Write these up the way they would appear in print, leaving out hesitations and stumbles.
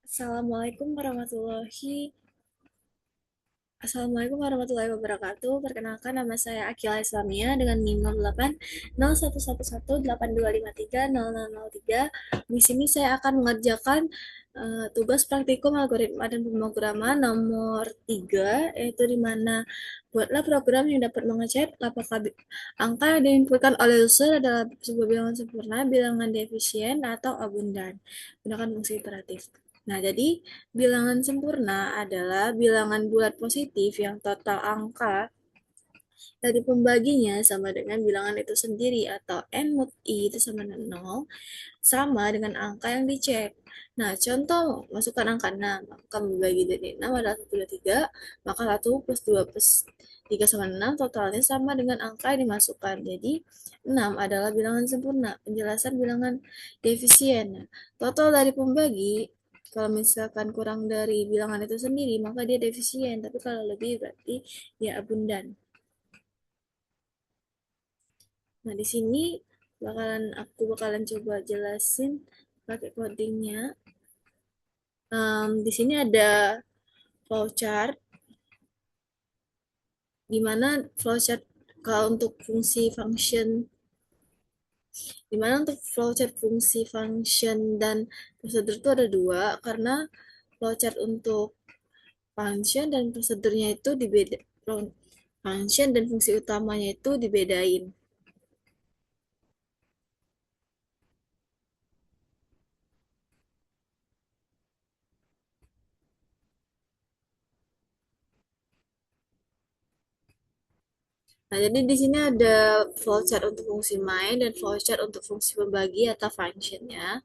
Assalamualaikum Assalamualaikum warahmatullahi wabarakatuh. Perkenalkan nama saya Akila Islamia dengan NIM 0801118825300003. Di sini saya akan mengerjakan tugas praktikum algoritma dan pemrograman nomor 3, yaitu di mana buatlah program yang dapat mengecek apakah angka yang diinputkan oleh user adalah sebuah bilangan sempurna, bilangan defisien, atau abundan. Gunakan fungsi iteratif. Nah, jadi bilangan sempurna adalah bilangan bulat positif yang total angka dari pembaginya sama dengan bilangan itu sendiri atau n mod i itu sama dengan 0 sama dengan angka yang dicek. Nah, contoh masukkan angka 6, maka membagi dari 6 adalah 1, 2, 3, maka 1 plus 2 plus 3 sama 6, totalnya sama dengan angka yang dimasukkan. Jadi, 6 adalah bilangan sempurna. Penjelasan bilangan defisien. Nah, total dari pembagi, kalau misalkan kurang dari bilangan itu sendiri, maka dia defisien. Tapi kalau lebih, berarti dia abundan. Nah, di sini aku bakalan coba jelasin pakai codingnya. Di sini ada flowchart, di mana flowchart kalau untuk fungsi function, di mana untuk flowchart fungsi function dan prosedur itu ada dua, karena flowchart untuk function dan prosedurnya itu dibeda, function dan fungsi utamanya itu dibedain. Nah, jadi di sini ada flowchart untuk fungsi main dan flowchart untuk fungsi pembagi atau functionnya.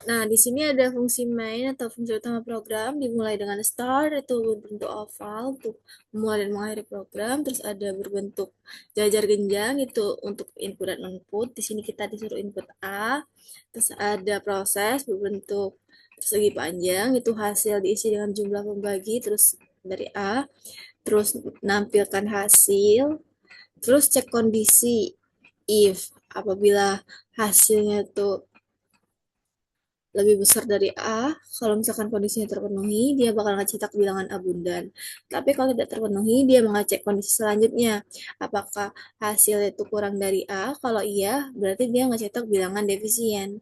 Nah, di sini ada fungsi main atau fungsi utama program dimulai dengan start itu berbentuk oval untuk memulai dan mengakhiri program, terus ada berbentuk jajar genjang itu untuk input dan output. Di sini kita disuruh input A, terus ada proses berbentuk persegi panjang itu hasil diisi dengan jumlah pembagi terus dari A, terus menampilkan hasil, terus cek kondisi if apabila hasilnya itu lebih besar dari A, kalau misalkan kondisinya terpenuhi, dia bakal ngecetak bilangan abundan. Tapi kalau tidak terpenuhi, dia mengecek kondisi selanjutnya. Apakah hasilnya itu kurang dari A? Kalau iya, berarti dia ngecetak bilangan defisien.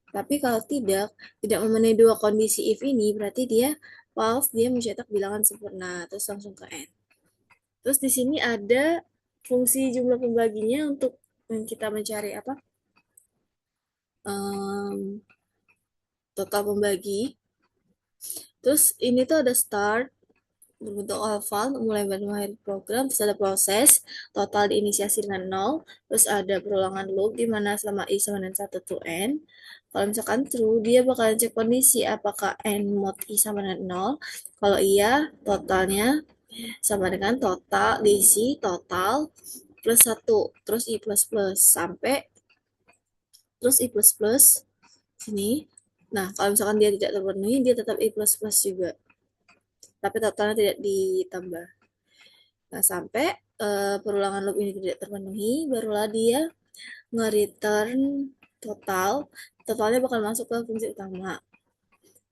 Tapi kalau tidak memenuhi dua kondisi if ini, berarti dia false, dia mencetak bilangan sempurna. Terus langsung ke N. Terus di sini ada fungsi jumlah pembaginya untuk kita mencari apa? Um, Total pembagi. Terus ini tuh ada start, berbentuk oval, mulai dan mengakhiri program, terus ada proses, total diinisiasi dengan 0, terus ada perulangan loop, di mana selama i sama dengan 1 to n. Kalau misalkan true, dia bakalan cek kondisi apakah n mod i sama dengan 0. Kalau iya, totalnya sama dengan total, diisi total, plus 1, terus i plus plus, sampai, terus i plus plus, sini. Nah, kalau misalkan dia tidak terpenuhi, dia tetap i plus plus juga. Tapi totalnya tidak ditambah. Nah, sampai perulangan loop ini tidak terpenuhi, barulah dia nge-return total. Totalnya bakal masuk ke fungsi utama.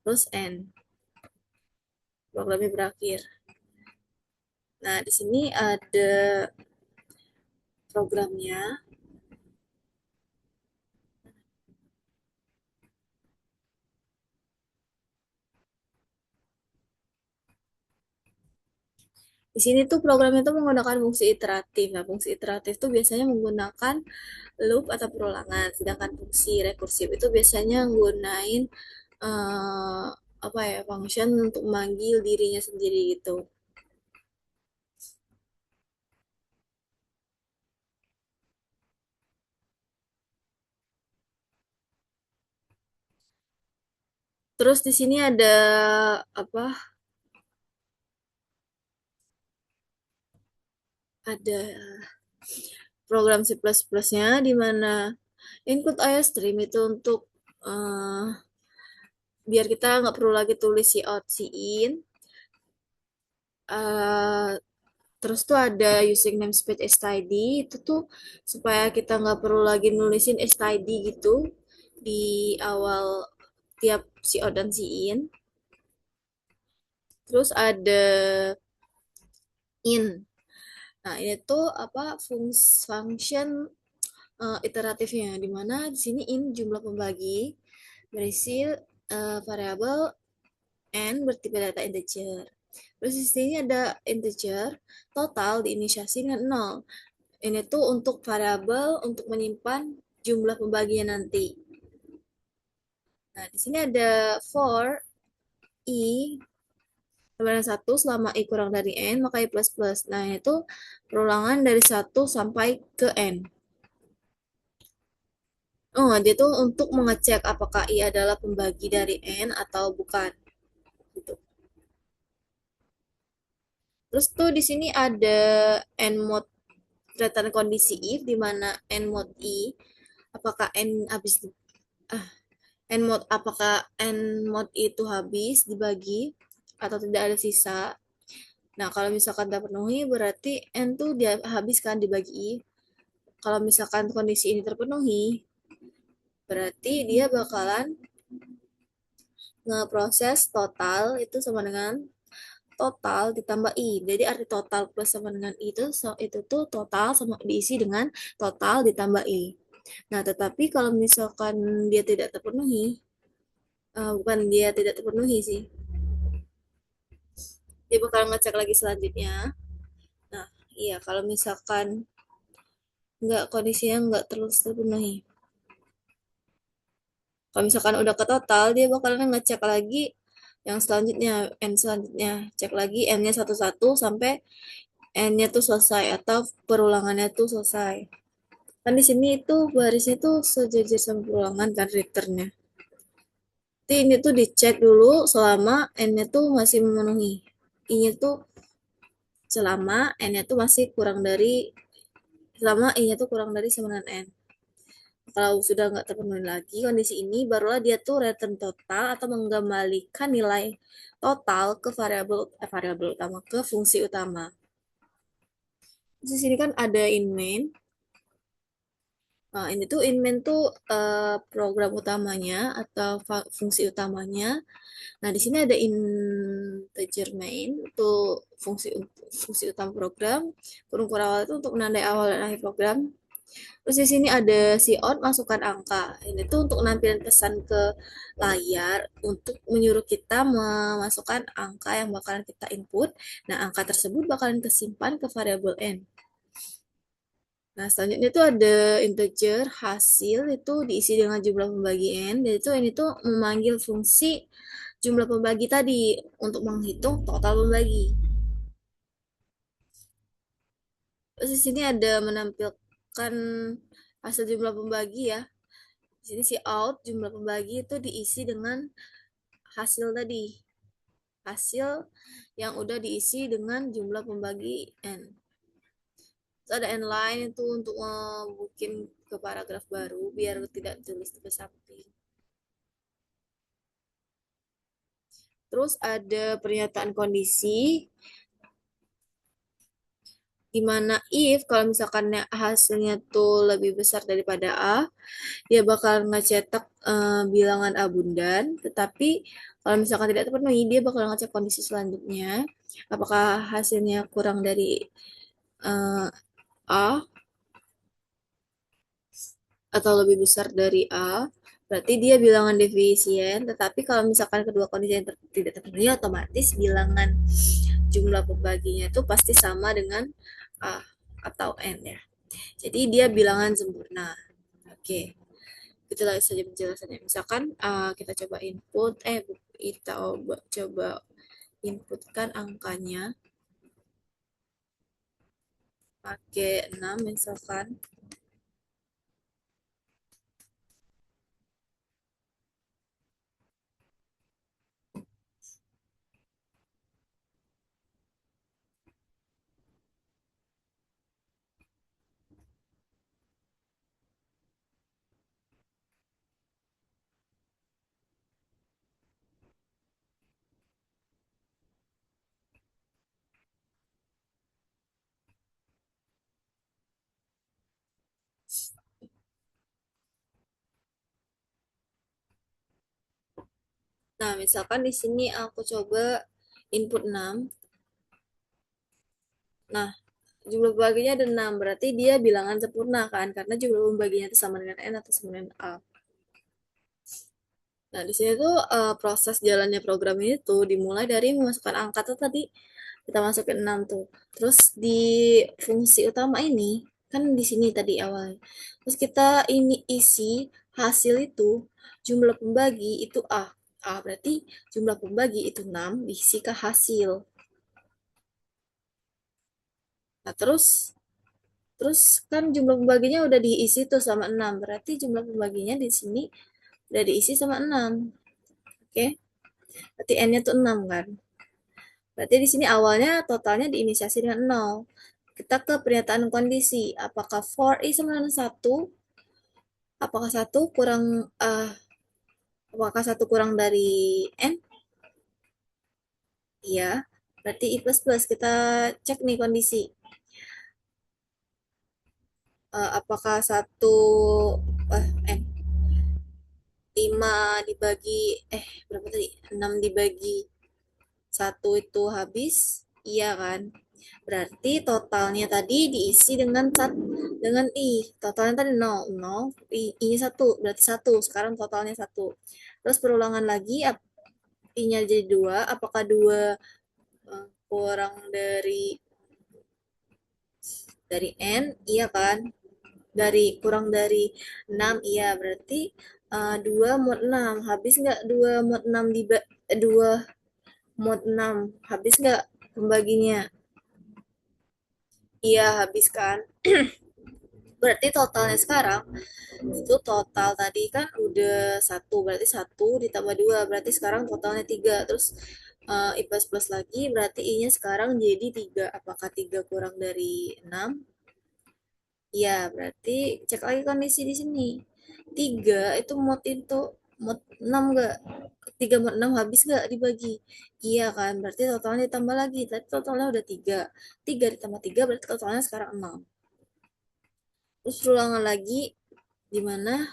Terus N. Programnya berakhir. Nah, di sini ada programnya. Di sini tuh programnya tuh menggunakan fungsi iteratif. Nah, fungsi iteratif tuh biasanya menggunakan loop atau perulangan, sedangkan fungsi rekursif itu biasanya menggunakan apa ya, function untuk memanggil dirinya sendiri gitu. Terus di sini ada apa? Ada program C++-nya di mana input IOStream itu untuk biar kita nggak perlu lagi tulis cout, cin. eh, terus tuh ada using namespace std itu tuh supaya kita nggak perlu lagi nulisin std gitu di awal tiap si out dan si in. Terus ada in. Nah, ini tuh apa function iteratifnya di mana di sini in jumlah pembagi berisi variabel n bertipe data integer. Terus di sini ada integer total diinisiasi dengan 0. Ini tuh untuk variabel untuk menyimpan jumlah pembagian nanti. Nah, di sini ada for i sama dengan 1 selama i kurang dari n maka i plus plus. Nah, itu perulangan dari 1 sampai ke n. Oh, dia tuh untuk mengecek apakah i adalah pembagi dari n atau bukan. Gitu. Terus tuh di sini ada n mod return kondisi if di mana n mod i apakah n habis ah, n mod apakah n mod itu habis dibagi atau tidak ada sisa. Nah, kalau misalkan terpenuhi berarti n tuh dia habiskan dibagi. Kalau misalkan kondisi ini terpenuhi, berarti dia bakalan ngeproses total itu sama dengan total ditambah i. Jadi arti total plus sama dengan i itu tuh total sama diisi dengan total ditambah i. Nah, tetapi kalau misalkan dia tidak terpenuhi, bukan dia tidak terpenuhi sih, dia bakal ngecek lagi selanjutnya. Nah, iya kalau misalkan nggak kondisinya nggak terus terpenuhi. Kalau misalkan udah ke total, dia bakalan ngecek lagi yang selanjutnya, n selanjutnya. Cek lagi n-nya satu-satu sampai n-nya tuh selesai atau perulangannya tuh selesai. Kan di sini itu barisnya tuh sejajar sama perulangan kan returnnya. Jadi ini tuh dicek dulu selama n-nya tuh masih memenuhi. I-nya tuh selama n-nya tuh masih kurang dari selama i-nya tuh kurang dari sama dengan n. Kalau sudah nggak terpenuhi lagi kondisi ini, barulah dia tuh return total atau mengembalikan nilai total ke variabel utama, ke fungsi utama. Di sini kan ada in main. Nah, ini tuh in main tuh program utamanya atau fungsi utamanya. Nah, di sini ada integer main untuk fungsi utama program. Kurung awal itu untuk menandai awal dan akhir program. Terus di sini ada si on masukkan angka. Ini tuh untuk nampilin pesan ke layar untuk menyuruh kita memasukkan angka yang bakalan kita input. Nah, angka tersebut bakalan kesimpan ke variabel n. Nah, selanjutnya itu ada integer hasil itu diisi dengan jumlah pembagi n. Dan itu ini tuh memanggil fungsi jumlah pembagi tadi untuk menghitung total pembagi. Terus di sini ada menampilkan hasil jumlah pembagi ya. Di sini si out jumlah pembagi itu diisi dengan hasil tadi. Hasil yang udah diisi dengan jumlah pembagi n. Terus ada n line itu untuk bikin ke paragraf baru biar tidak tulis di samping. Terus ada pernyataan kondisi di mana if kalau misalkan hasilnya tuh lebih besar daripada A, dia bakal ngecetak bilangan abundan, tetapi kalau misalkan tidak terpenuhi, dia bakal ngecek kondisi selanjutnya, apakah hasilnya kurang dari uh, A atau lebih besar dari A, berarti dia bilangan defisien, tetapi kalau misalkan kedua kondisi yang tidak terpenuhi, otomatis bilangan jumlah pembaginya itu pasti sama dengan A atau N ya. Jadi dia bilangan sempurna. Oke. Itulah saja penjelasannya. Misalkan kita coba input, kita coba inputkan angkanya pakai 6 misalkan. Nah, misalkan di sini aku coba input 6. Nah, jumlah pembaginya ada 6, berarti dia bilangan sempurna kan? Karena jumlah pembaginya itu sama dengan N atau sama dengan A. Nah, di sini tuh proses jalannya program ini tuh dimulai dari memasukkan angka tuh tadi kita masukin 6 tuh. Terus di fungsi utama ini kan di sini tadi awalnya. Terus kita ini isi hasil itu jumlah pembagi itu A. A berarti jumlah pembagi itu 6 diisi ke hasil. Nah, terus terus kan jumlah pembaginya udah diisi tuh sama 6. Berarti jumlah pembaginya di sini udah diisi sama 6. Oke? Berarti N-nya tuh 6 kan? Berarti di sini awalnya totalnya diinisiasi dengan 0. Kita ke pernyataan kondisi. Apakah for i sama dengan 1? Apakah satu kurang apakah satu kurang dari n? Iya. Berarti i plus plus. Kita cek nih kondisi. Apakah satu n 5 dibagi berapa tadi? 6 dibagi satu itu habis? Iya kan? Berarti totalnya tadi diisi dengan i. Totalnya tadi 0, 0, i-nya 1, berarti 1. Sekarang totalnya 1. Terus perulangan lagi, i-nya jadi 2. Apakah 2 kurang dari n? Iya kan? Kurang dari 6, iya. Berarti 2 mod 6. Habis nggak 2 mod 6 2 mod 6? Habis nggak pembaginya? Iya, habis kan? Berarti totalnya sekarang itu total tadi kan udah satu, berarti satu ditambah dua, berarti sekarang totalnya tiga. Terus i plus plus lagi, berarti i-nya sekarang jadi tiga. Apakah tiga kurang dari 6? Iya, berarti cek lagi kondisi di sini. Tiga itu mod 6 enggak? Tiga mod 6 habis nggak dibagi? Iya kan, berarti totalnya ditambah lagi. Tadi totalnya udah tiga. Tiga ditambah tiga berarti totalnya sekarang 6. Terus ulangan lagi di mana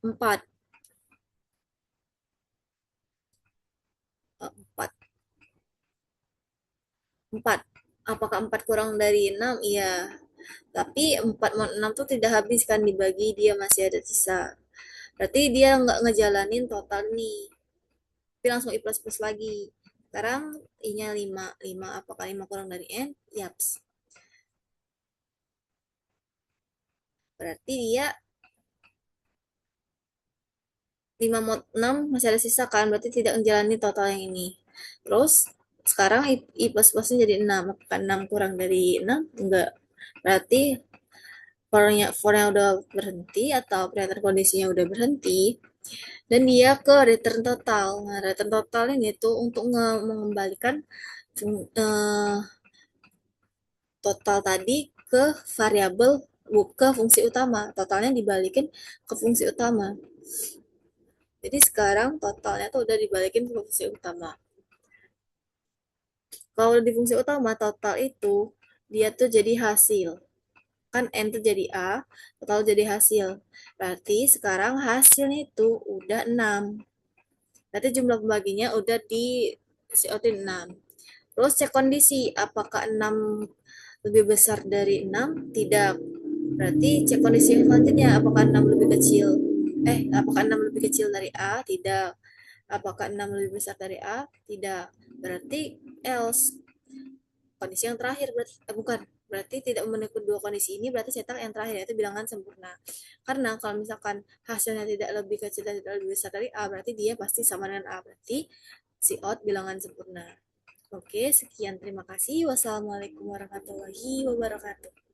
4. 4. 4. Apakah 4 kurang dari 6? Iya. Tapi 4 mod 6 tuh tidak habis kan dibagi, dia masih ada sisa. Berarti dia nggak ngejalanin total nih. Tapi langsung i plus plus lagi. Sekarang i-nya 5. 5 apakah 5 kurang dari n? Yaps. Berarti dia 5 mod 6 masih ada sisa kan, berarti tidak menjalani total yang ini. Terus sekarang i plus plusnya jadi 6. Apakah 6 kurang dari 6? Enggak. Berarti for-nya udah berhenti atau pernyataan kondisinya udah berhenti dan dia ke return total. Nah, return total ini tuh untuk mengembalikan eh, total tadi ke variabel ke fungsi utama. Totalnya dibalikin ke fungsi utama. Jadi sekarang totalnya tuh udah dibalikin ke fungsi utama. Kalau di fungsi utama total itu dia tuh jadi hasil. Kan N tuh jadi A, total jadi hasil. Berarti sekarang hasilnya itu udah 6. Berarti jumlah pembaginya udah di COT 6. Terus cek kondisi, apakah 6 lebih besar dari 6? Tidak. Berarti cek kondisi yang selanjutnya, apakah 6 lebih kecil? Apakah 6 lebih kecil dari A? Tidak. Apakah 6 lebih besar dari A? Tidak. Berarti else. Kondisi yang terakhir berarti bukan, berarti tidak memenuhi kedua kondisi ini, berarti cetak yang terakhir yaitu bilangan sempurna. Karena kalau misalkan hasilnya tidak lebih kecil dan tidak lebih besar dari A, berarti dia pasti sama dengan A, berarti si out bilangan sempurna. Oke, sekian, terima kasih. Wassalamualaikum warahmatullahi wabarakatuh.